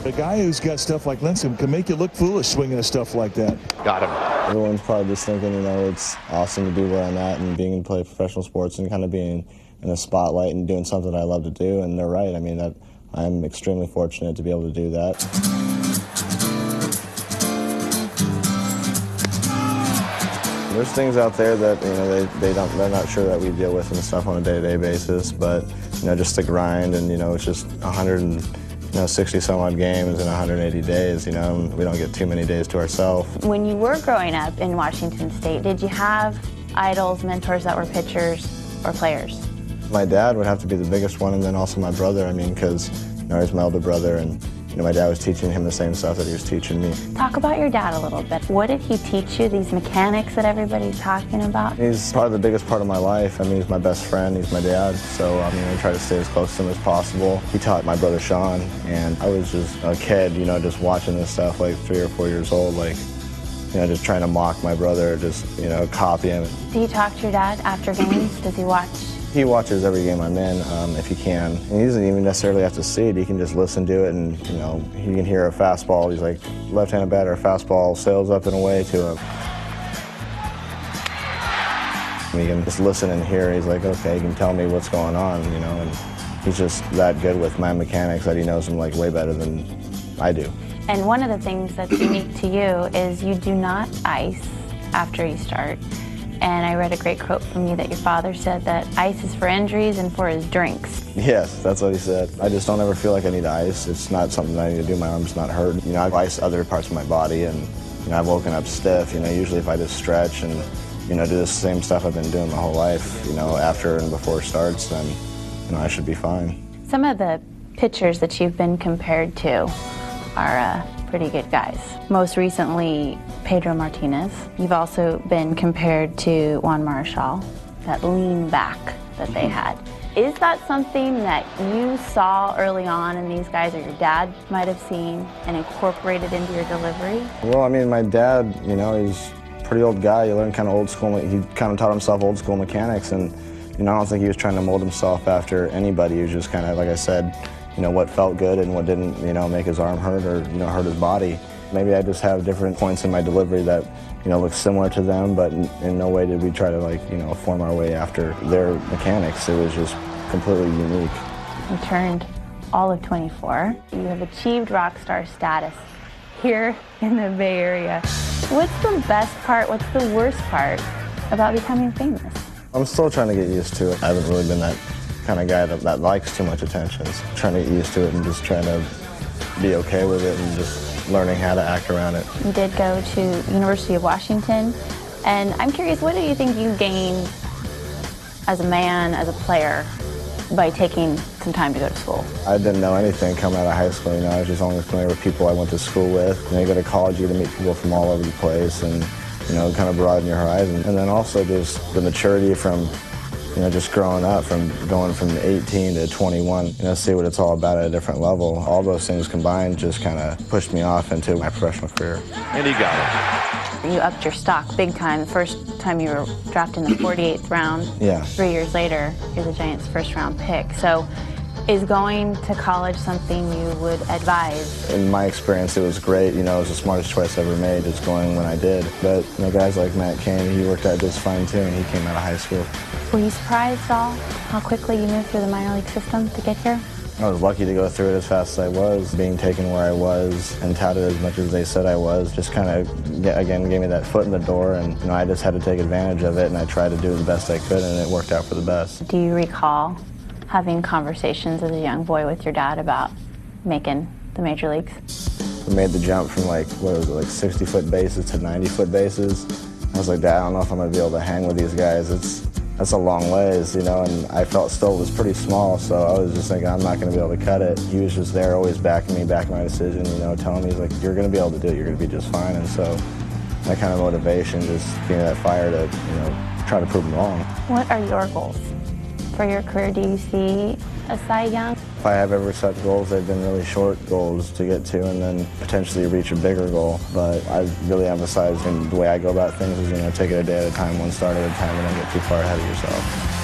A guy who's got stuff like Lindstrom can make you look foolish swinging at stuff like that. Got him. Everyone's probably just thinking, it's awesome to be where I'm at and being to play professional sports and kind of being in a spotlight and doing something I love to do, and they're right. I mean, I'm extremely fortunate to be able to do that. There's things out there that they're not sure that we deal with and stuff on a day-to-day basis, but just the grind and it's just 160 some odd games in 180 days. We don't get too many days to ourselves. When you were growing up in Washington State, did you have idols, mentors that were pitchers or players? My dad would have to be the biggest one, and then also my brother. I mean, because he's my older brother, and my dad was teaching him the same stuff that he was teaching me. Talk about your dad a little bit. What did he teach you, these mechanics that everybody's talking about? He's probably the biggest part of my life. I mean, he's my best friend, he's my dad, so I try to stay as close to him as possible. He taught my brother Sean, and I was just a kid, just watching this stuff, like 3 or 4 years old, like, just trying to mock my brother, just, copy him. Do you talk to your dad after games? Does he watch? He watches every game I'm in, if he can. And he doesn't even necessarily have to see it. He can just listen to it, and he can hear a fastball. He's like, left-handed batter, fastball sails up and away to him. And he can just listen and hear. He's like, okay, he can tell me what's going on, and he's just that good with my mechanics that he knows them like way better than I do. And one of the things that's unique to you is you do not ice after you start. And I read a great quote from you that your father said that ice is for injuries and for his drinks. Yes, that's what he said. I just don't ever feel like I need ice. It's not something that I need to do. My arm's not hurt. I've iced other parts of my body, and I've woken up stiff. Usually if I just stretch and do the same stuff I've been doing my whole life, after and before starts, then I should be fine. Some of the pitchers that you've been compared to are pretty good guys. Most recently, Pedro Martinez. You've also been compared to Juan Marichal, that lean back that they had. Is that something that you saw early on in these guys, or your dad might have seen and incorporated into your delivery? Well, my dad, he's a pretty old guy. He learned kind of old school. He kind of taught himself old school mechanics, and I don't think he was trying to mold himself after anybody. He was just kind of, like I said, what felt good and what didn't, make his arm hurt or, hurt his body. Maybe I just have different points in my delivery that, look similar to them, but in no way did we try to, form our way after their mechanics. It was just completely unique. You turned all of 24. You have achieved rock star status here in the Bay Area. What's the best part, what's the worst part about becoming famous? I'm still trying to get used to it. I haven't really been that kind of guy that likes too much attention. So trying to get used to it and just trying to be okay with it and just learning how to act around it. You did go to University of Washington, and I'm curious, what do you think you gained as a man, as a player, by taking some time to go to school? I didn't know anything coming out of high school. I was just only familiar with people I went to school with. You go to college, you get to meet people from all over the place and, kind of broaden your horizon. And then also just the maturity from just growing up, from going from 18 to 21, see what it's all about at a different level. All those things combined just kind of pushed me off into my professional career. And he got it. You upped your stock big time. The first time you were drafted in the 48th round. Yeah. 3 years later, you're the Giants' first-round pick. So is going to college something you would advise? In my experience, it was great. It was the smartest choice I ever made, just going when I did. But guys like Matt Cain, he worked out just fine too, and he came out of high school. Were you surprised at all how quickly you moved through the minor league system to get here? I was lucky to go through it as fast as I was. Being taken where I was and touted as much as they said I was just kind of, again, gave me that foot in the door, and I just had to take advantage of it, and I tried to do the best I could, and it worked out for the best. Do you recall having conversations as a young boy with your dad about making the major leagues? We made the jump from 60-foot bases to 90-foot bases. I was like, Dad, I don't know if I'm going to be able to hang with these guys. That's a long ways, and I felt still was pretty small, so I was just thinking I'm not going to be able to cut it. He was just there, always backing me, backing my decision, telling me, he's like, you're going to be able to do it, you're going to be just fine. And so that kind of motivation just gave me that fire to, try to prove him wrong. What are your goals for your career? Do you see a Cy Young? If I have ever set goals, they've been really short goals to get to and then potentially reach a bigger goal. But I really emphasize in the way I go about things is, take it a day at a time, one start at a time, and don't get too far ahead of yourself.